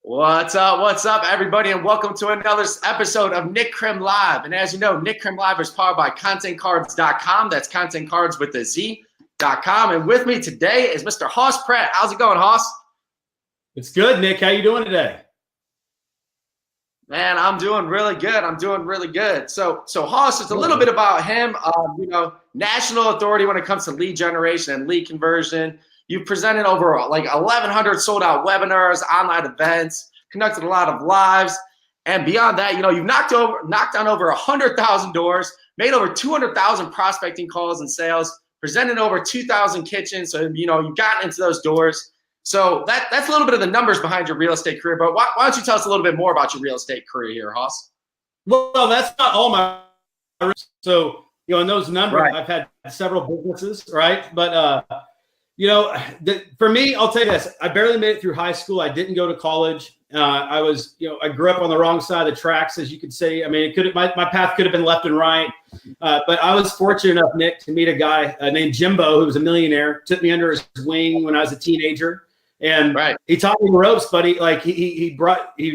What's up, everybody, and welcome to another episode of Nick Krem Live. And as you know, Nick Krem Live is powered by ContentCards.com. That's Content Cards with a Z.com. And with me today is Mr. Hoss Pratt. How's it going, Hoss? It's good, Nick. How you doing today? Man, I'm doing really good. So Hoss, it's a little bit about him. National authority when it comes to lead generation and lead conversion. You've presented over like 1,100 sold out webinars, online events, conducted a lot of lives. And beyond that, you've knocked down over 100,000 doors, made over 200,000 prospecting calls and sales, presented over 2,000 kitchens. So, you've gotten into those doors. So that's a little bit of the numbers behind your real estate career. But why don't you tell us a little bit more about your real estate career here, Hoss? Well, that's not all my. So, in those numbers, right. I've had several businesses, right? But, for me, I'll tell you this. I barely made it through high school. I didn't go to college. I grew up on the wrong side of the tracks, as you could say. I mean, my path could have been left and right. But I was fortunate enough, Nick, to meet a guy named Jimbo, who was a millionaire, took me under his wing when I was a teenager. And He taught me the ropes, buddy. Like he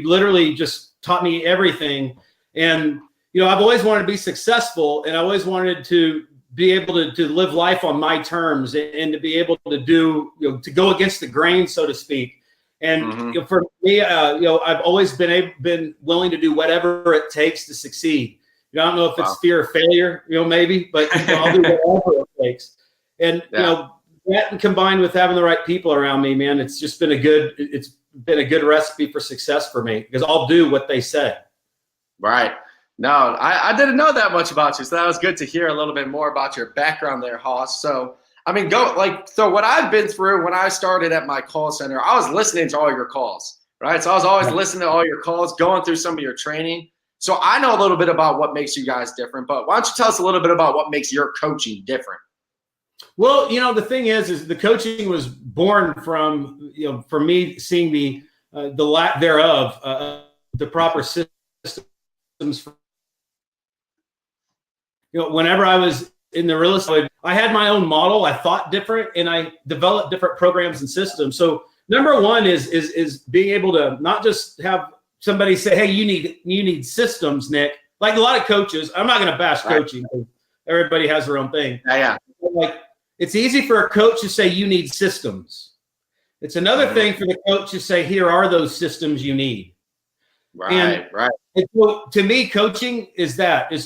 literally just taught me everything. And, I've always wanted to be successful, and I always wanted to be able to live life on my terms and to be able to do, to go against the grain, so to speak. And for me, I've always been willing to do whatever it takes to succeed. I don't know if it's fear of failure, maybe, but I'll do whatever it takes. And that combined with having the right people around me, man, it's been a good recipe for success for me, because I'll do what they say. Right. No, I didn't know that much about you, so that was good to hear a little bit more about your background there, Hoss. So, I mean, so what I've been through when I started at my call center, I was listening to all your calls, right? So I was always listening to all your calls, going through some of your training. So I know a little bit about what makes you guys different, but why don't you tell us a little bit about what makes your coaching different? Well, the thing is the coaching was born from, for me seeing the lack thereof, the proper systems. Whenever I was in the real estate, I had my own model. I thought different, and I developed different programs and systems. So number one is being able to not just have somebody say, "Hey, you need systems, Nick." Like a lot of coaches, I'm not going to bash coaching. Everybody has their own thing. Yeah. Like, it's easy for a coach to say you need systems. It's another thing for the coach to say, "Here are those systems you need." Right. And so to me, coaching is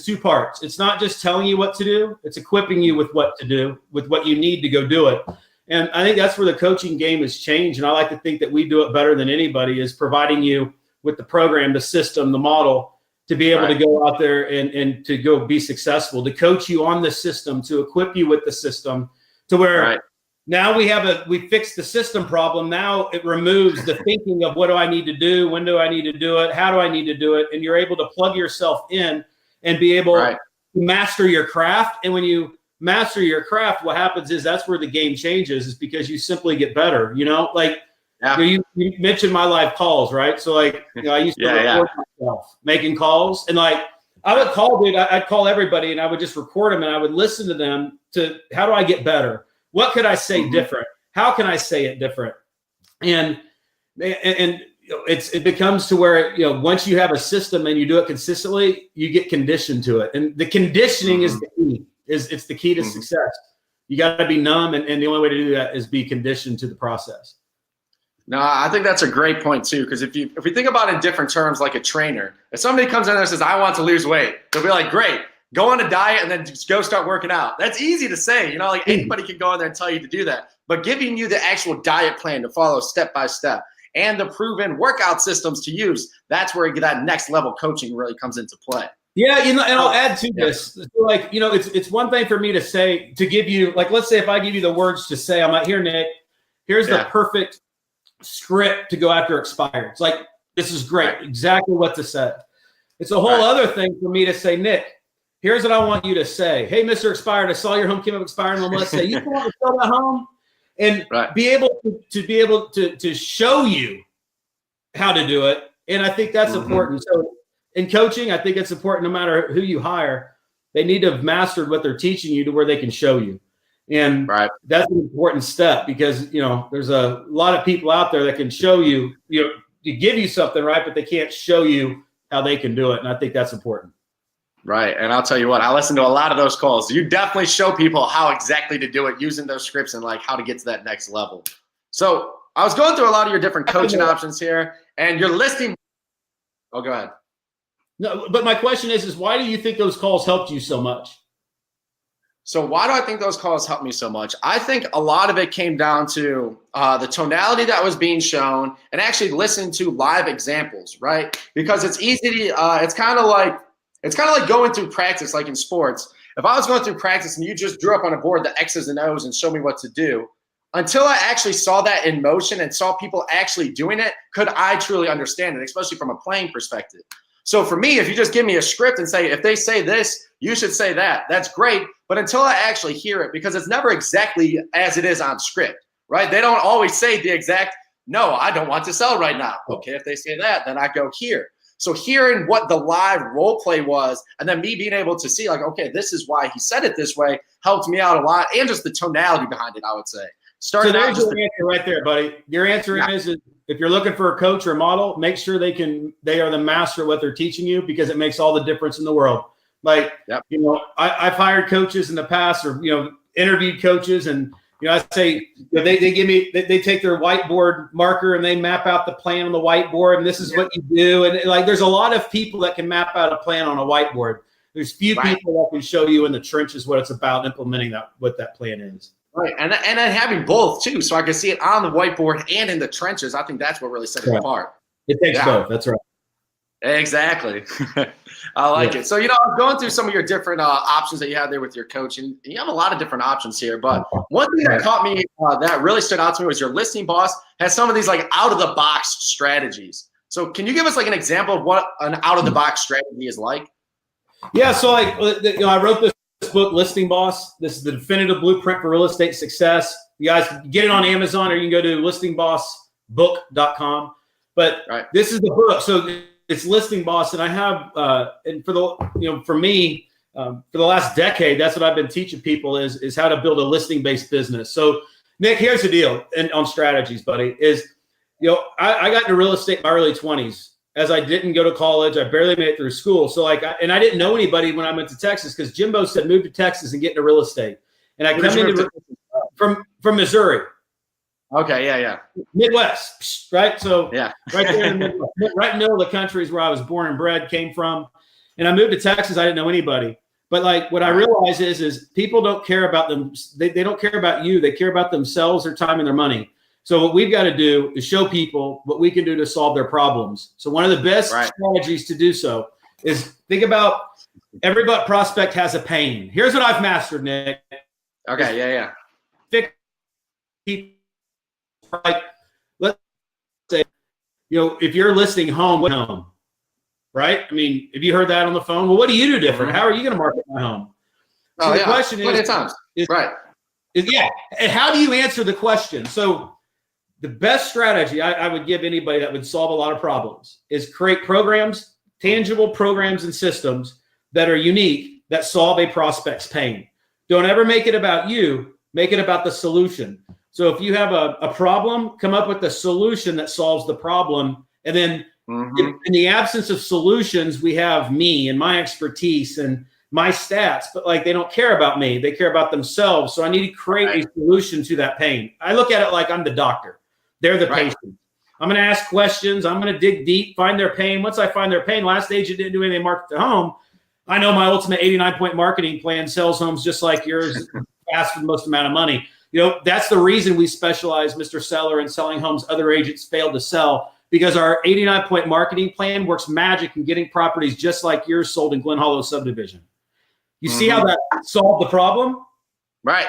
two parts. It's not just telling you what to do. It's equipping you with what to do, with what you need to go do it. And I think that's where the coaching game has changed. And I like to think that we do it better than anybody, is providing you with the program, the system, the model to be able to go out there and to go be successful, to coach you on the system, to equip you with the system, to where now we fixed the system problem. Now it removes the thinking of what do I need to do? When do I need to do it? How do I need to do it? And you're able to plug yourself in and be able to master your craft. And when you master your craft, what happens is that's where the game changes, is because you simply get better. You mentioned my live calls, right? So I used to record myself making calls, and I would call, dude. I'd call everybody, and I would just record them, and I would listen to them to how do I get better? What could I say different? How can I say it different? And it becomes to where, once you have a system and you do it consistently, you get conditioned to it. And the conditioning is the key. It's the key to success. You got to be numb, and the only way to do that is be conditioned to the process. No, I think that's a great point too, because if we think about it in different terms, like a trainer, if somebody comes in there and says, "I want to lose weight," they'll be like, "Great. Go on a diet and then just go start working out." That's easy to say, anybody can go in there and tell you to do that. But giving you the actual diet plan to follow step by step and the proven workout systems to use, that's where that next level coaching really comes into play. Yeah, and I'll add to this. So it's one thing for me to say, to give you, let's say if I give you the words to say, I'm like, "Here, Nick, here's the perfect script to go after expireds." Like, this is great, exactly what to say. It's a whole other thing for me to say, "Nick, here's what I want you to say. Hey, Mr. Expired, I saw your home came up expired. And let's say you want to sell that home," and be able to show you how to do it. And I think that's important. So in coaching, I think it's important, no matter who you hire, they need to have mastered what they're teaching you to where they can show you. And that's an important step, because, there's a lot of people out there that can show you, give you something, right? But they can't show you how they can do it. And I think that's important. Right. And I'll tell you what, I listen to a lot of those calls. You definitely show people how exactly to do it using those scripts and like how to get to that next level. So I was going through a lot of your different coaching options here, and you're listing. Oh, go ahead. No, but my question is why do you think those calls helped you so much? So why do I think those calls helped me so much? I think a lot of it came down to the tonality that was being shown and actually listening to live examples, right? Because it's easy to, it's kind of like going through practice, like in sports. If I was going through practice and you just drew up on a board the X's and O's and showed me what to do, until I actually saw that in motion and saw people actually doing it, could I truly understand it, especially from a playing perspective. So for me, if you just give me a script and say, if they say this, you should say that, that's great. But until I actually hear it, because it's never exactly as it is on script, right? They don't always say the exact, no, I don't want to sell right now. Okay, if they say that, then I go here. So hearing what the live role play was, and then me being able to see like, okay, this is why he said it this way, helped me out a lot. And just the tonality behind it, I would say. So there's your answer right there, buddy. Your answer is if you're looking for a coach or a model, make sure they are the master of what they're teaching you, because it makes all the difference in the world. Like, I've hired coaches in the past, or, interviewed coaches, and, I say they give me, they take their whiteboard marker and they map out the plan on the whiteboard, and this is what you do. And like, there's a lot of people that can map out a plan on a whiteboard. There's few people that can show you in the trenches what it's about, implementing what that plan is. Right, and then having both too, so I can see it on the whiteboard and in the trenches. I think that's what really sets it apart. It takes both. That's right. Exactly. I like it. So, I was going through some of your different options that you had there with your coach, and you have a lot of different options here. But one thing that caught me that really stood out to me was your listing boss has some of these like out of the box strategies. So, can you give us like an example of what an out of the box strategy is like? Yeah. So, like, I wrote this book, Listing Boss. This is the definitive blueprint for real estate success. You guys can get it on Amazon, or you can go to listingbossbook.com. But this is the book. So it's Listing Boss, and I have, and for the, for me, for the last decade, that's what I've been teaching people is how to build a listing-based business. So Nick, here's the deal, and on strategies, buddy, is, I got into real estate in my early 20s. As I didn't go to college, I barely made it through school. So and I didn't know anybody when I went to Texas, because Jimbo said, move to Texas and get into real esght. And I come into from Missouri. Okay, yeah. Midwest, right? So right there in the Midwest, right in the middle of the country is where I was born and bred, came from. And I moved to Texas. I didn't know anybody. But like what I realize is people don't care about them. They don't care about you. They care about themselves, their time, and their money. So what we've got to do is show people what we can do to solve their problems. So one of the best strategies to do so is think about every prospect has a pain. Here's what I've mastered, Nick. Okay, yeah. Fix people. Like, let's say, if you're listing home, what home, right? I mean, have you heard that on the phone? Well, what do you do different? How are you going to market my home? So the question is, and how do you answer the question? So the best strategy I would give anybody that would solve a lot of problems is create programs, tangible programs and systems that are unique, that solve a prospect's pain. Don't ever make it about you. Make it about the solution. So if you have a problem, come up with a solution that solves the problem. And then in the absence of solutions, we have me and my expertise and my stats, but like they don't care about me. They care about themselves. So I need to create a solution to that pain. I look at it like I'm the doctor. They're the patient. I'm going to ask questions. I'm going to dig deep, find their pain. Once I find their pain, last agent didn't do anything, market the home. I know my ultimate 89-point marketing plan sells homes just like yours, fast for the most amount of money. That's the reason we specialize, Mr. Seller, in selling homes other agents failed to sell, because our 89-point marketing plan works magic in getting properties just like yours sold in Glen Hollow subdivision. You see how that solved the problem? Right.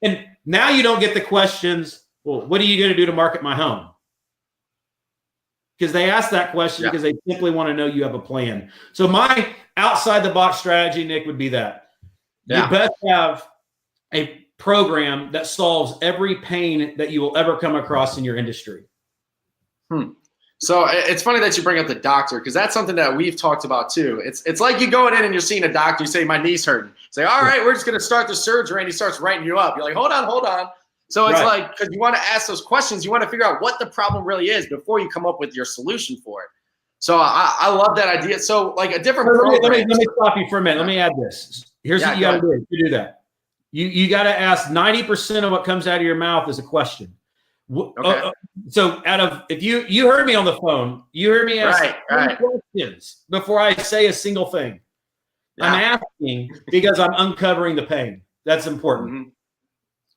And now you don't get the questions, well, what are you going to do to market my home? Because they ask that question because they simply want to know you have a plan. So my outside the box strategy, Nick, would be that. You best have a program that solves every pain that you will ever come across in your industry. So it's funny that you bring up the doctor, because that's something that we've talked about too. It's like you going in and you're seeing a doctor, you say, my knee's hurting. Say, all right, we're just going to start the surgery, and he starts writing you up. You're like, hold on. So it's like, because you want to ask those questions, you want to figure out what the problem really is before you come up with your solution for it. So I love that idea. So like a different program. Let me stop you for a minute. Let me add this. Here's what you got to do. You do that. You got to ask 90% of what comes out of your mouth is a question. Okay. So if you heard me on the phone, you heard me ask questions before I say a single thing. Yeah. I'm asking because I'm uncovering the pain. That's important. Mm-hmm.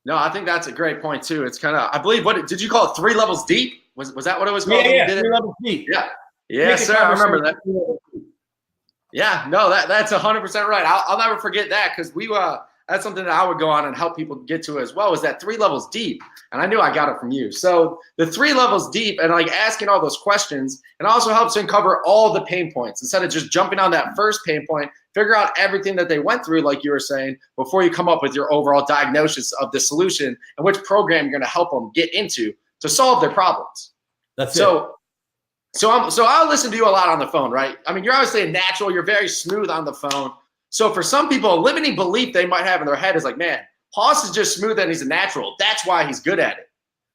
No, I think that's a great point too. It's kind of, I believe, what did you call it? 3 levels deep? Was that what it was called? Yeah, 3 levels deep. Yeah. Yes, sir. I remember that. Yeah, no, that's 100% right. I'll never forget that because that's something that I would go on and help people get to as well, is that 3 levels deep. And I knew I got it from you. So the 3 levels deep and like asking all those questions, it also helps to uncover all the pain points instead of just jumping on that first pain point, figure out everything that they went through, like you were saying, before you come up with your overall diagnosis of the solution and which program you're going to help them get into to solve their problems. That's it. So I'll listen to you a lot on the phone, right? I mean, you're obviously a natural. You're very smooth on the phone. So for some people, a limiting belief they might have in their head is like, man, Hoss is just smooth and he's a natural. That's why he's good at it.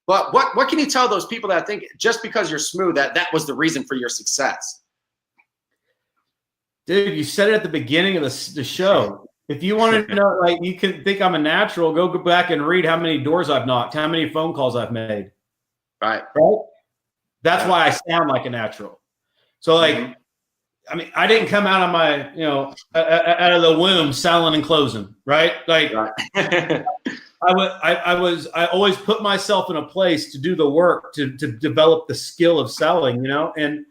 But what can you tell those people that think just because you're smooth that was the reason for your success? Dude, you said it at the beginning of the show. If you want to know, like, you can think I'm a natural, go back and read how many doors I've knocked, how many phone calls I've made. Right. That's why I sound like a natural. So like, I mean, I didn't come out of my, out of the womb selling and closing, right? Like, I always put myself in a place to do the work to develop the skill of selling, and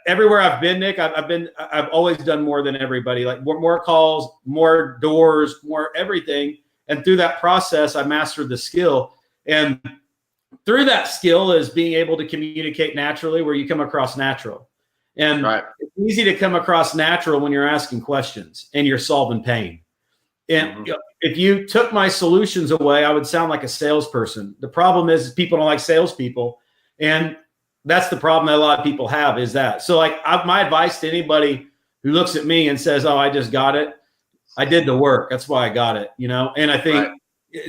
everywhere I've been, Nick, I've always done more than everybody, like more calls, more doors, more everything. And through that process, I mastered the skill. And through that skill is being able to communicate naturally where you come across natural. And it's easy to come across natural when you're asking questions and you're solving pain. And if you took my solutions away, I would sound like a salesperson. The problem is people don't like salespeople. And that's the problem that a lot of people have, is that. So like my advice to anybody who looks at me and says, oh, I just got it. I did the work. That's why I got it, And I think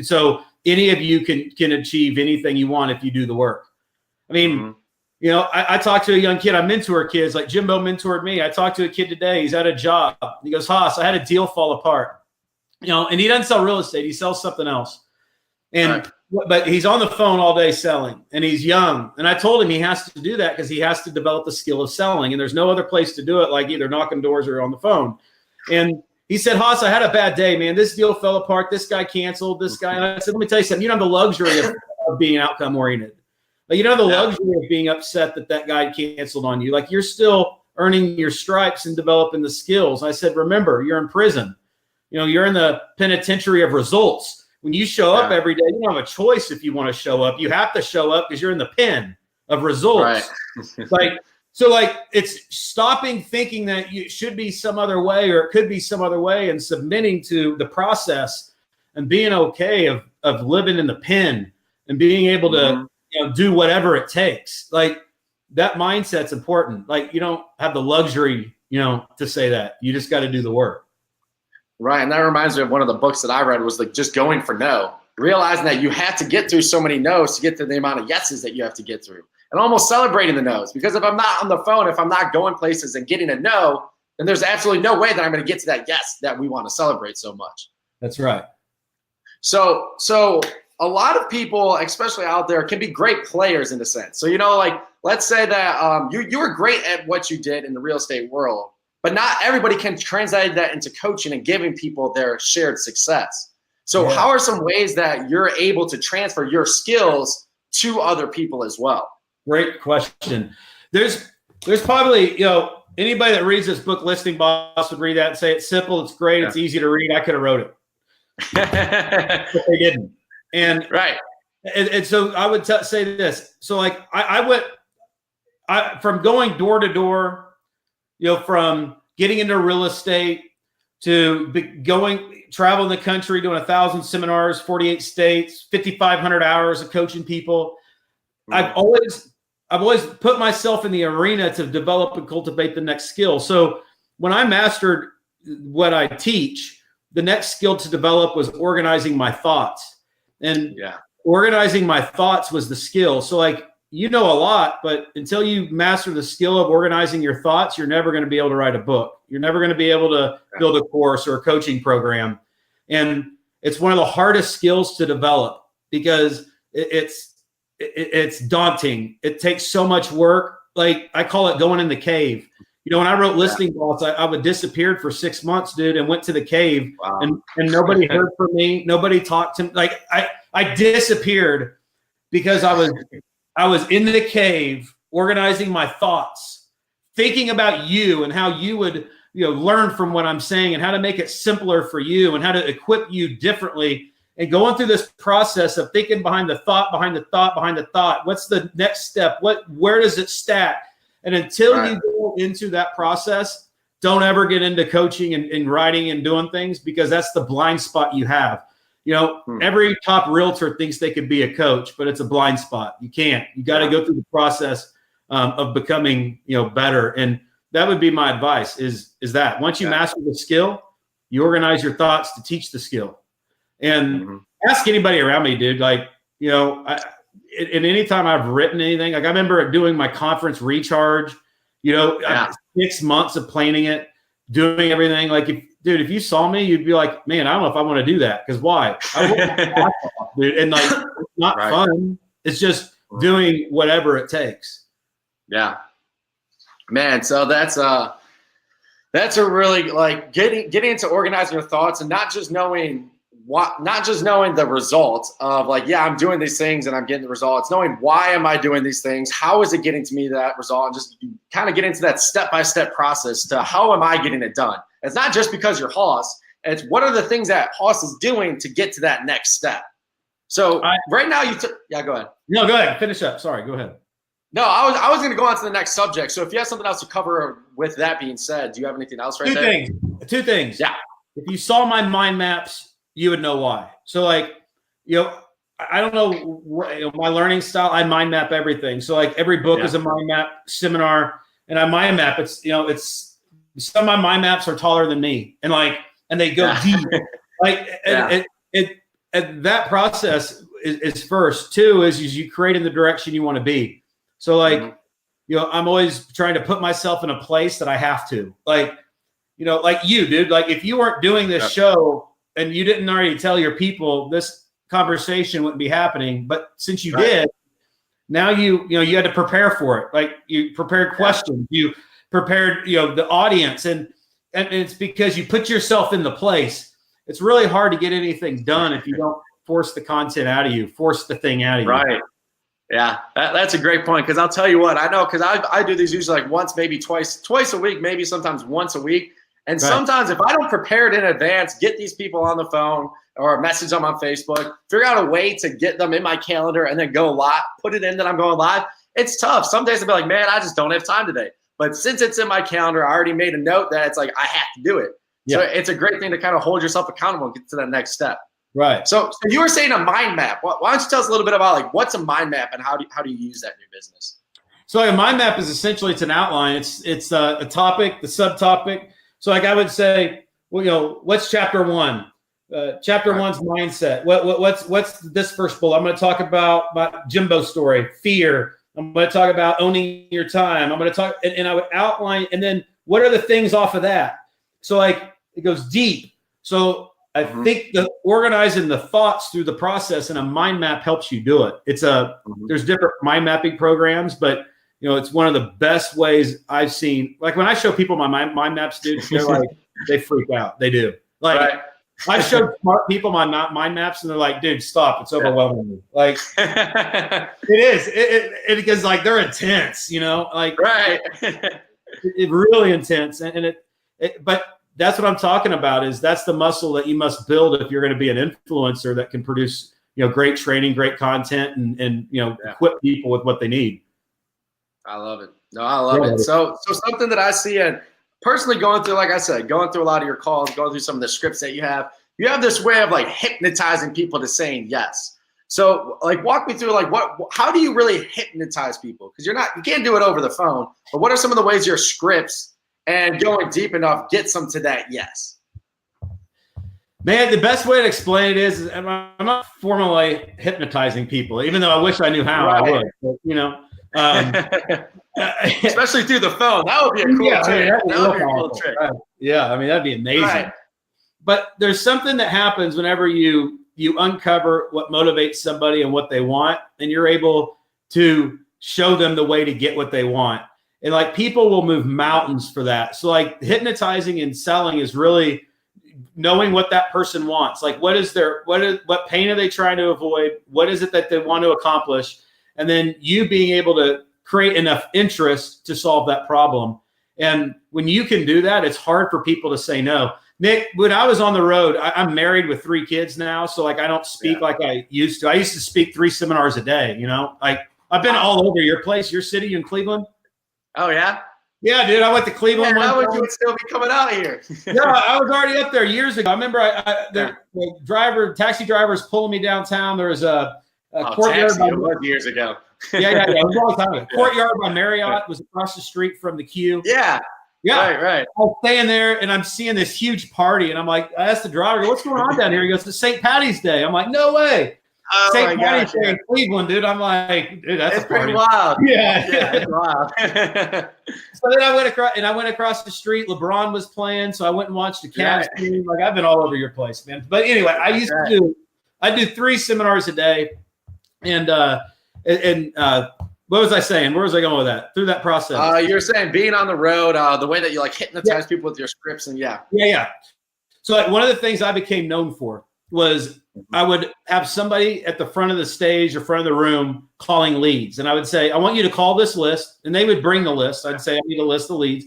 so any of you can achieve anything you want if you do the work. I mean, I talked to a young kid. I mentor kids, like Jimbo mentored me. I talked to a kid today. He's at a job. He goes, Hoss, I had a deal fall apart. And he doesn't sell real estate. He sells something else. But he's on the phone all day selling, and he's young. And I told him he has to do that because he has to develop the skill of selling. And there's no other place to do it, like either knocking doors or on the phone. And he said, Hoss, I had a bad day, man. This deal fell apart. This guy canceled. This guy. And I said, let me tell you something. You don't have the luxury of being outcome oriented. Like, you don't have the luxury of being upset that guy canceled on you. Like, you're still earning your stripes and developing the skills. I said, remember, you're in prison. You're in the penitentiary of results. When you show up every day, you don't have a choice if you want to show up. You have to show up because you're in the pen of results. So it's stopping thinking that you should be some other way or it could be some other way, and submitting to the process and being okay of living in the pen and being able to do whatever it takes. Like, that mindset's important. Like, you don't have the luxury, to say that. You just got to do the work. Right. And that reminds me of one of the books that I read was like just going for no, realizing that you have to get through so many no's to get to the amount of yeses that you have to get through, and almost celebrating the no's. Because if I'm not on the phone, if I'm not going places and getting a no, then there's absolutely no way that I'm going to get to that yes that we want to celebrate so much. That's right. So a lot of people, especially out there, can be great players in a sense. So, like, let's say that you were great at what you did in the real estate world, but not everybody can translate that into coaching and giving people their shared success. So how are some ways that you're able to transfer your skills to other people as well? Great question. There's probably, anybody that reads this book, Listing Boss, would read that and say it's simple, it's great, it's easy to read. I could have wrote it. But they didn't. And and so I would say this. So like I went from going door to door, from getting into real estate to traveling the country, doing 1,000 seminars, 48 states, 5,500 hours of coaching people. I've always put myself in the arena to develop and cultivate the next skill. So when I mastered what I teach, the next skill to develop was organizing my thoughts. And organizing my thoughts was the skill. So like, you know a lot, but until you master the skill of organizing your thoughts, you're never going to be able to write a book. You're never going to be able to build a course or a coaching program. And it's one of the hardest skills to develop because it's daunting. It takes so much work. Like I call it going in the cave. You know, when I wrote Listening Boss, I would disappeared for 6 months, dude, and went to the cave and nobody heard from me. Nobody talked to me. Like I disappeared because I was in the cave organizing my thoughts, thinking about you and how you would, learn from what I'm saying and how to make it simpler for you and how to equip you differently, and going through this process of thinking behind the thought, behind the thought, behind the thought. What's the next step? Where does it stack? And until you go into that process, don't ever get into coaching and writing and doing things, because that's the blind spot you have. Every top realtor thinks they could be a coach, but it's a blind spot. You can't. You got to go through the process of becoming, better. And that would be my advice is that once you master the skill, you organize your thoughts to teach the skill. And ask anybody around me, dude. Like, and any time I've written anything, like I remember doing my conference recharge, 6 months of planning it, doing everything. Like, if you saw me, you'd be like, man, I don't know if I want to do that. Because why? Dude, and like, it's not fun. It's just doing whatever it takes. Yeah, man. So that's a really like getting into organizing your thoughts and not just knowing the results of like, yeah, I'm doing these things and I'm getting the results, knowing why am I doing these things? How is it getting to me that result? And just kind of get into that step-by-step process to how am I getting it done? It's not just because you're Hoss. It's what are the things that Hoss is doing to get to that next step. So right now go ahead. No, go ahead. Finish up. Sorry. Go ahead. No, I was going to go on to the next subject. So if you have something else to cover with that being said, do you have anything else Two things. Yeah. If you saw my mind maps, you would know why. So like, I don't know, my learning style, I mind map everything. So like every book is a mind map seminar, and I mind map. It's some of my mind maps are taller than me, and they go deep. And that process is first. Two is you create in the direction you want to be. So like, I'm always trying to put myself in a place that I have to, like you, dude, like if you weren't doing this show and you didn't already tell your people, this conversation wouldn't be happening. But since you did, now you had to prepare for it. Like you prepared questions, you prepared, the audience, and it's because you put yourself in the place. It's really hard to get anything done if you don't force the content out of you, force the thing out of you. Right. Yeah, that's a great point. Because I'll tell you what, I know, because I do these usually like once, maybe twice a week, maybe sometimes once a week. And sometimes if I don't prepare it in advance, get these people on the phone or message them on Facebook, figure out a way to get them in my calendar and then go live, put it in that I'm going live. It's tough. Some days I'll be like, man, I just don't have time today. But since it's in my calendar, I already made a note that it's like, I have to do it. Yeah. So it's a great thing to kind of hold yourself accountable and get to that next step. Right. So you were saying a mind map. Why don't you tell us a little bit about like what's a mind map and how do you use that in your business? So like a mind map is essentially, it's an outline. It's a topic, the subtopic. So like I would say, well, what's chapter one? Chapter one's mindset. What's this first bullet? I'm going to talk about my Jimbo story, fear. I'm going to talk about owning your time. I'm going to talk, and I would outline, and then what are the things off of that? So like it goes deep. So I think the organizing the thoughts through the process and a mind map helps you do it. There's different mind mapping programs, but it's one of the best ways I've seen. Like when I show people my mind maps, dude, they're like, they freak out. They do. Like I showed smart people my mind maps, and they're like, dude, stop. It's overwhelming me. Like it is. It because like they're intense, like it really intense. And but that's what I'm talking about is that's the muscle that you must build if you're going to be an influencer that can produce, great training, great content and equip people with what they need. I love it. No, I love it. So something that I see, and personally going through, like I said, going through a lot of your calls, going through some of the scripts that you have this way of like hypnotizing people to saying yes. So like walk me through like how do you really hypnotize people? Because you can't do it over the phone, but what are some of the ways your scripts and going deep enough gets them to that yes? Man, the best way to explain it is I'm not formally hypnotizing people, even though I wish I knew how. Right. I would. But, you know, especially through the phone. That would be a cool trick. That would be a cool trick. Right. Yeah, I mean that'd be amazing. Right. But there's something that happens whenever you uncover what motivates somebody and what they want, and you're able to show them the way to get what they want. And like people will move mountains for that. So like hypnotizing and selling is really knowing what that person wants. Like what pain are they trying to avoid? What is it that they want to accomplish? And then you being able to create enough interest to solve that problem. And when you can do that, it's hard for people to say no. Nick, when I was on the road, I'm married with 3 kids now. So like, I don't speak like I used to. I used to speak 3 seminars a day, you know, like I've been all over your place, your city in Cleveland. Oh yeah. Yeah, dude. I went to Cleveland. Yeah, how would you still be coming out here? Yeah, I was already up there years ago. I remember the taxi driver was pulling me downtown. There was a courtyard. Taxi, it was years ago. Yeah. It was a long time ago. Courtyard by Marriott was across the street from the Q. Yeah. Right. I was staying there and I'm seeing this huge party. And I'm like, I asked the driver, what's going on down here? He goes, it's St. Patty's Day. I'm like, no way. Oh St. Patty's Day in Cleveland, dude. I'm like, dude, that's pretty wild. Yeah, it's wild. So then I went across the street. LeBron was playing, so I went and watched the Cavs team. Like I've been all over your place, man. But anyway, I do 3 seminars a day, and what was I saying? Where was I going with that? Through that process. You're saying being on the road, the way that you like hypnotize people with your scripts, and yeah. So like, one of the things I became known for was I would have somebody at the front of the stage or front of the room calling leads. And I would say, I want you to call this list. And they would bring the list. I'd say, I need a list of leads.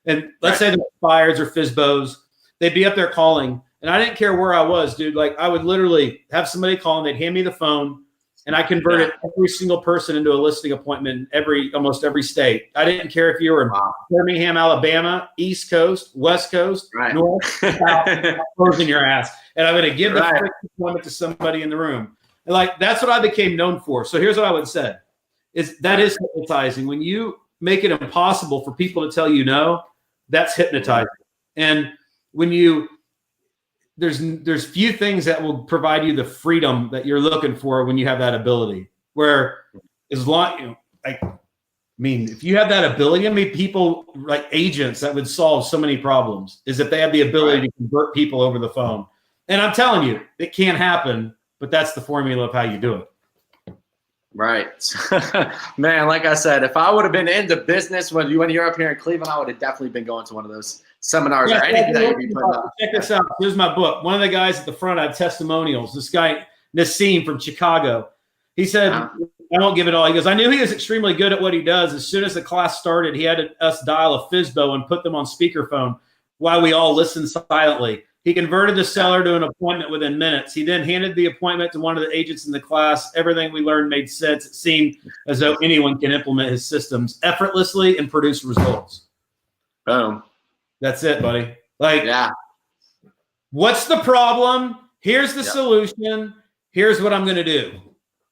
And let's say the Fires or Fizbos, they'd be up there calling. And I didn't care where I was, dude. Like I would literally have somebody call and they'd hand me the phone. And I converted every single person into a listing appointment in almost every state. I didn't care if you were in Birmingham, Alabama, East Coast, West Coast, North, South, closing your ass. And I'm going to give the appointment to somebody in the room. And like, that's what I became known for. So here's what I would say is hypnotizing. When you make it impossible for people to tell you no, that's hypnotizing. And when there's few things that will provide you the freedom that you're looking for when you have that ability. Where as long, if you have that ability, I mean, people like agents that would solve so many problems is if they have the ability to convert people over the phone. And I'm telling you, it can't happen, but that's the formula of how you do it. Right. Man, like I said, if I would have been into business when you're up here in Cleveland, I would have definitely been going to one of those seminars or anything that you'd be putting up. Check this out. Here's my book. One of the guys at the front, I have testimonials. This guy, Nassim from Chicago, he said, I won't give it all. He goes, I knew he was extremely good at what he does. As soon as the class started, he had us dial a Fizbo and put them on speakerphone while we all listened silently. He converted the seller to an appointment within minutes. He then handed the appointment to one of the agents in the class. Everything we learned made sense. It seemed as though anyone can implement his systems effortlessly and produce results. Boom. That's it, buddy. What's the problem? Here's the solution. Here's what I'm going to do.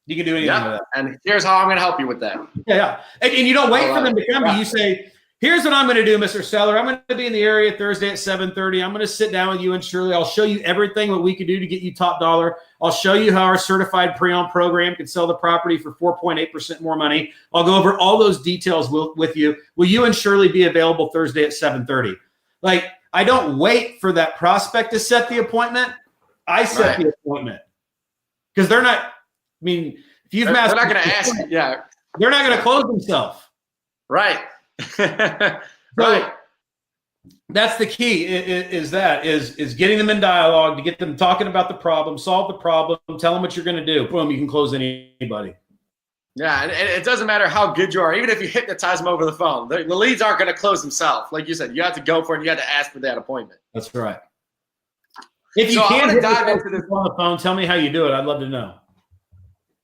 You can do anything with that. And here's how I'm going to help you with that. Yeah. And you don't wait for them to come to you. You say, here's what I'm going to do, Mr. Seller. I'm going to be in the area Thursday at 7:30. I'm going to sit down with you and Shirley. I'll show you everything what we can do to get you top dollar. I'll show you how our certified pre-owned program can sell the property for 4.8% more money. I'll go over all those details with you. Will you and Shirley be available Thursday at 7:30? Like, I don't wait for that prospect to set the appointment. I set the appointment because they're not. I mean, if you've they're not going to ask. Yeah, they're not going to close themselves. Right. Right. That's the key. Is getting them in dialogue, to get them talking about the problem, solve the problem, tell them what you're going to do. Boom, you can close anybody. Yeah, and it doesn't matter how good you are. Even if you hypnotize them over the phone, the leads aren't going to close themselves. Like you said, you have to go for it. You have to ask for that appointment. That's right. If you can't dive into this on the phone, tell me how you do it. I'd love to know.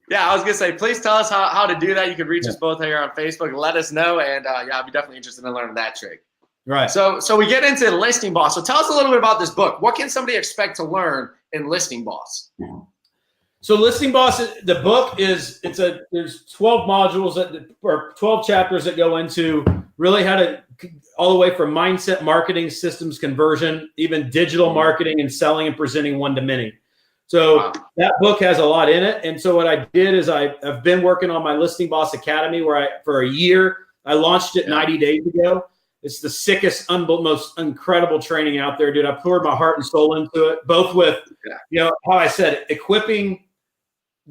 Yeah, I was going to say, please tell us how to do that. You can reach us both here on Facebook. Let us know. And I'd be definitely interested in learning that trick. Right. So we get into Listing Boss. So tell us a little bit about this book. What can somebody expect to learn in Listing Boss? So Listing Boss, the book there's 12 modules or 12 chapters that go into really how to, all the way from mindset, marketing, systems, conversion, even digital marketing and selling and presenting one-to-many. So that book has a lot in it. And so what I did is I've been working on my Listing Boss Academy where for a year, I launched it 90 days ago. It's the sickest, most incredible training out there, dude. I poured my heart and soul into it, both with, how I said, equipping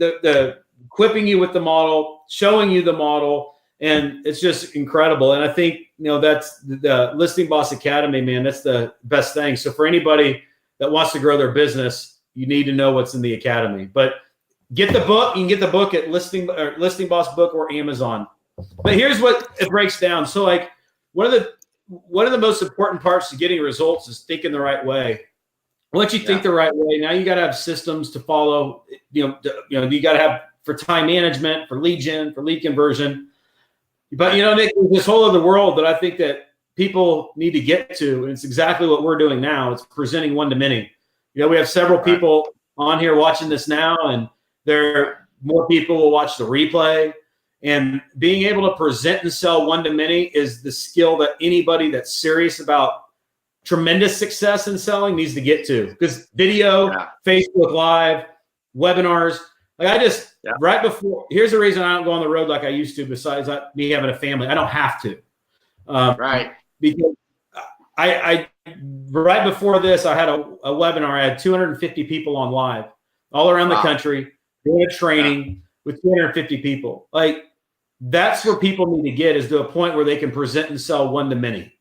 equipping you with the model, showing you the model, and it's just incredible. And I think, that's the Listing Boss Academy, man. That's the best thing. So for anybody that wants to grow their business, you need to know what's in the academy. But get the book. You can get the book at Listing Boss Book or Amazon. But here's what it breaks down. So like one of the most important parts to getting results is thinking the right way. Once you think the right way, now you got to have systems to follow. You got to have for time management, for lead gen, for lead conversion. But Nick, there's this whole other world that I think that people need to get to, and it's exactly what we're doing now. It's presenting one-to-many. We have several people on here watching this now, and more people will watch the replay. And being able to present and sell one-to-many is the skill that anybody that's serious about tremendous success in selling needs to get to. Because video, Facebook Live, webinars, right before, here's the reason I don't go on the road like I used to, besides me having a family. I don't have to. Because I right before this, I had a webinar. I had 250 people on live all around the country doing a training with 250 people. Like, that's where people need to get, is to a point where they can present and sell one-to-many.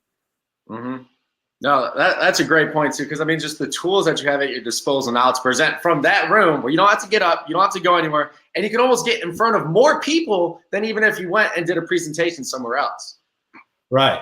Mm-hmm. No, that's a great point too, because just the tools that you have at your disposal now to present from that room where you don't have to get up, you don't have to go anywhere, and you can almost get in front of more people than even if you went and did a presentation somewhere else. Right.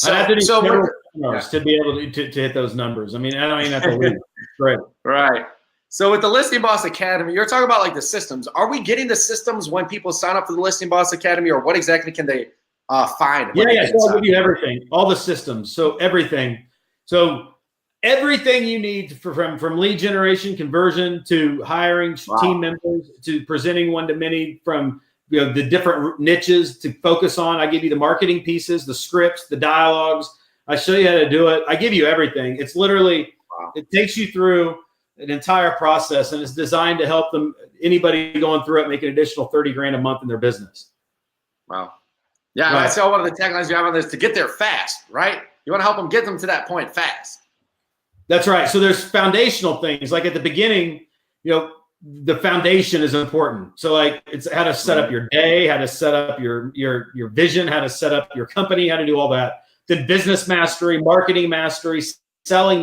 I'd have to do several webinars to be able to hit those numbers. I don't even have to leave. Great. Right. So with the Listing Boss Academy, you're talking about like the systems. Are we getting the systems when people sign up for the Listing Boss Academy, or what exactly can they find? So I'll give you everything, all the systems. So everything. So everything you need from lead generation, conversion, to hiring team members, to presenting one-to-many, from the different niches to focus on. I give you the marketing pieces, the scripts, the dialogues. I show you how to do it. I give you everything. It's literally, it takes you through an entire process, and it's designed to help anybody going through it, make an additional 30 grand a month in their business. Wow. Yeah. Right. I saw one of the taglines you have on this, to get there fast, right? You want to help them get them to that point fast. That's right. So there's foundational things. Like at the beginning, the foundation is important. So like, it's how to set up your day, how to set up your vision, how to set up your company, how to do all that. Then business mastery, marketing mastery, selling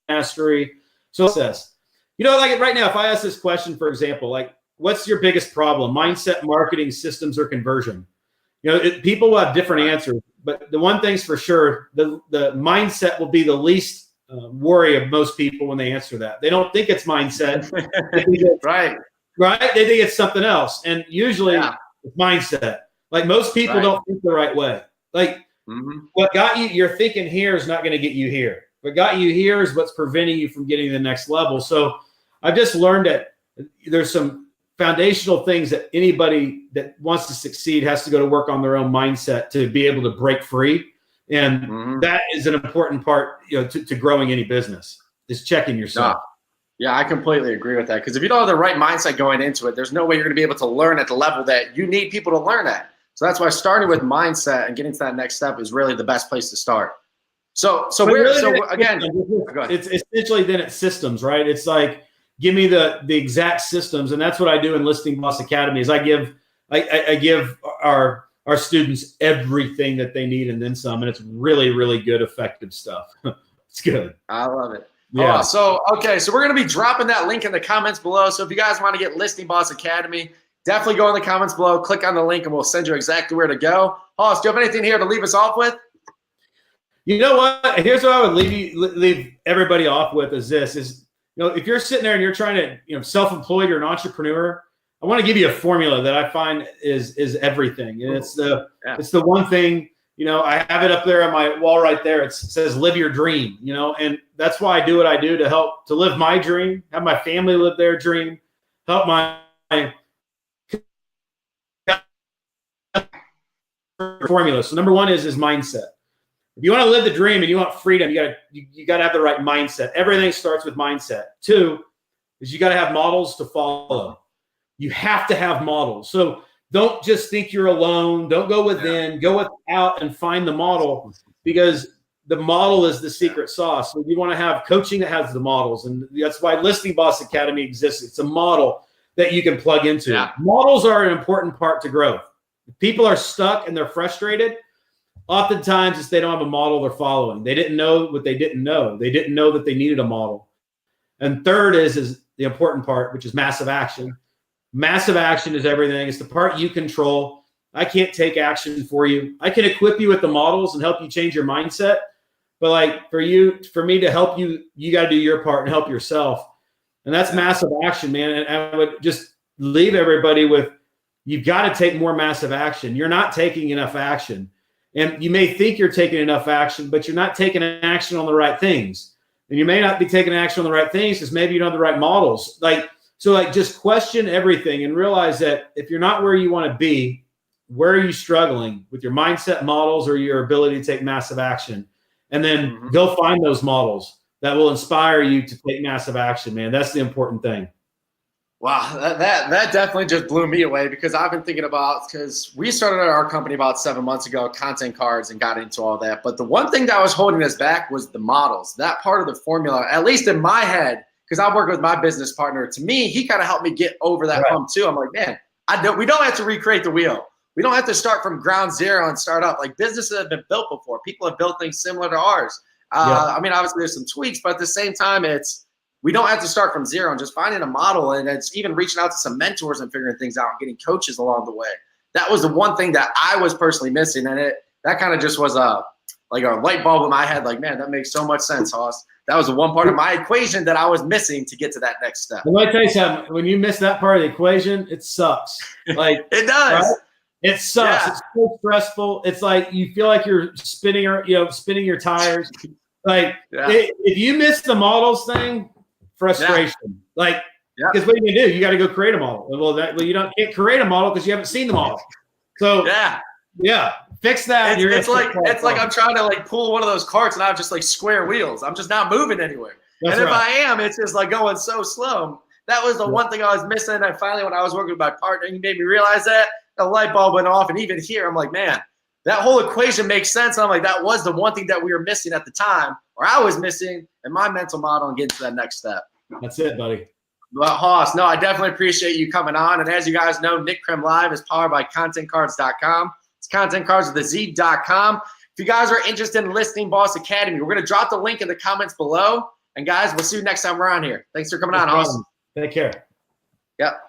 mastery. So it says, like right now, if I ask this question, for example, like, what's your biggest problem? Mindset, marketing, systems, or conversion? People will have different answers, but the one thing's for sure, the mindset will be the least worry of most people when they answer that. They don't think it's mindset. Right. They think it's something else. And usually it's mindset. Like, most people don't think the right way. Like, what got you, you're thinking here is not going to get you here. What got you here is what's preventing you from getting to the next level. So I've just learned that there's some foundational things that anybody that wants to succeed has to go to work on their own mindset to be able to break free. And that is an important part, to growing any business, is checking yourself. Yeah, I completely agree with that. Because if you don't have the right mindset going into it, there's no way you're going to be able to learn at the level that you need people to learn at. So that's why starting with mindset and getting to that next step is really the best place to start. It's essentially then it's systems, right? It's like, give me the exact systems. And that's what I do in Listing Boss Academy, is I give our students everything that they need and then some. And it's really, really good, effective stuff. It's good. I love it. Yeah. So we're going to be dropping that link in the comments below. So if you guys want to get Listing Boss Academy, definitely go in the comments below, click on the link, and we'll send you exactly where to go. Hoss, do you have anything here to leave us off with? You know what? Here's what I would leave everybody off with is this, if you're sitting there and you're trying to, self-employed, you're an entrepreneur, I want to give you a formula that I find is everything. And it's the one thing, I have it up there on my wall right there. It says, live your dream, and that's why I do what I do, to help to live my dream, have my family live their dream, help my formula. So number one is mindset. If you want to live the dream and you want freedom, you got to have the right mindset. Everything starts with mindset. Two is you got to have models to follow. You have to have models. So don't just think you're alone. Don't go within. Go without and find the model, because the model is the secret sauce. So you want to have coaching that has the models, and that's why Listing Boss Academy exists. It's a model that you can plug into. Yeah. Models are an important part to growth. If people are stuck and they're frustrated, oftentimes it's they don't have a model they're following. They didn't know what they didn't know. They didn't know that they needed a model. And third is the important part, which is massive action. Massive action is everything. It's the part you control. I can't take action for you. I can equip you with the models and help you change your mindset. But like for me to help you, you got to do your part and help yourself. And that's massive action, man. And I would just leave everybody with, you've got to take more massive action. You're not taking enough action. And you may think you're taking enough action, but you're not taking action on the right things. And you may not be taking action on the right things because maybe you don't have the right models. So just question everything and realize that if you're not where you want to be, where are you struggling with your mindset, models, or your ability to take massive action? And then go find those models that will inspire you to take massive action, man. That's the important thing. Wow, that definitely just blew me away, because I've been thinking about, because we started our company about 7 months ago, content cards, and got into all that. But the one thing that was holding us back was the models. That part of the formula, at least in my head, because I work with my business partner, to me, he kind of helped me get over that hump too. I'm like, man, we don't have to recreate the wheel. We don't have to start from ground zero and start up. Like, businesses have been built before. People have built things similar to ours. I mean, obviously there's some tweaks, but at the same time, we don't have to start from zero, and just finding a model, and it's even reaching out to some mentors and figuring things out and getting coaches along the way. That was the one thing that I was personally missing, and that kind of just was a light bulb in my head. Like, man, that makes so much sense, Hoss. That was the one part of my equation that I was missing to get to that next step. Let me tell you something. When you miss that part of the equation, it sucks. Like it does. Right? It sucks. Yeah. It's so stressful. It's like you feel like you're spinning your tires. Like if you miss the models thing, frustration. Because what are you gonna do? You got to go create a model. Well, you can't create a model because you haven't seen the model. So fix that. It's like I'm trying to pull one of those carts and I have just square wheels. I'm just not moving anywhere. That's and if I am, it's just going so slow. That was the one thing I was missing. And finally, when I was working with my partner, he made me realize that the light bulb went off. And even here, I'm like, man, that whole equation makes sense. And I'm like, that was the one thing that we were missing at the time, or I was missing in my mental model, and getting to that next step. That's it, buddy. Well, Hoss, no, I definitely appreciate you coming on. And as you guys know, Nick Krem Live is powered by ContentCards.com. It's ContentCards with the Z.com. If you guys are interested in Listing Boss Academy, we're going to drop the link in the comments below. And guys, we'll see you next time we're on here. Thanks for coming on, Hoss. Take care. Yep.